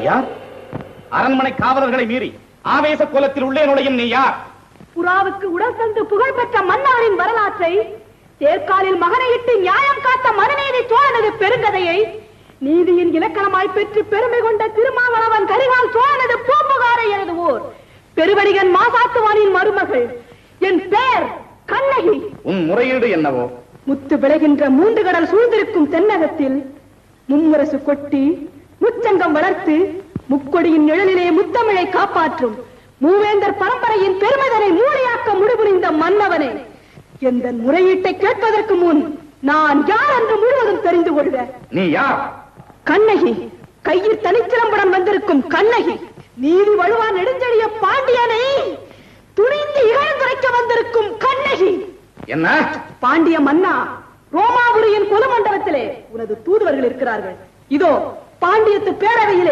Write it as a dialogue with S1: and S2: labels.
S1: யார்? அரண்மனை காவலர்களை மீறி ஆவேச கோலத்தில் உள்ளே நுழையும் நீ யார்?
S2: புறாவுக்கு உடல் தந்து புகழ்பெற்ற மன்னாரின் வரலாற்றை, தேர்காலில் மகனையிட்டு நியாயம் காத்த மனுநீதி சோழனது பெருங்கதையை, நீதியின் இலக்கணமாய் பெற்று பெருமை கொண்ட திருமாவளவன் கரிகால் சோழனது பூம்புகாரை எழுதுவோர் பெருவடிகன் மாசாத்துவானின் மருமகள். என் பெயர் கண்ணகி.
S1: உன் முறையீடு என்னவோ?
S2: முத்து விளைகின்ற மூன்று கடல் சூழ்ந்திருக்கும் தென்னகத்தில் மும்முரசு கொட்டி முச்சங்கம் வளர்த்து முக்கொடியின் நிழலிலே முத்தமிழை காப்பாற்றும் மூவேந்தர் பரம்பரையின் பெருமைதனை மூடியாக்க முடிபுரிந்த மன்னவனே, எந்த முறையீட்டை கேட்பதற்கு முன் நான் யார் என்று முழுவதும் தெரிந்து கொள்க.
S1: நீ யார்?
S2: கண்ணகி, கையில் தனிச்சிலம்புடன் வந்திருக்கும் கண்ணகி. நீதி வலுவா நெடுஞ்செழிய பாண்டியனை துணிந்து இகழ்ந்துரைக்க வந்திருக்கும் கண்ணகி.
S1: என்ன?
S2: பாண்டிய மன்னா, ரோமாபுரியின் பொது மண்டபத்திலே உனது தூதுவர்கள் இருக்கிறார்கள். இதோ பாண்டியத்து பேரவையிலே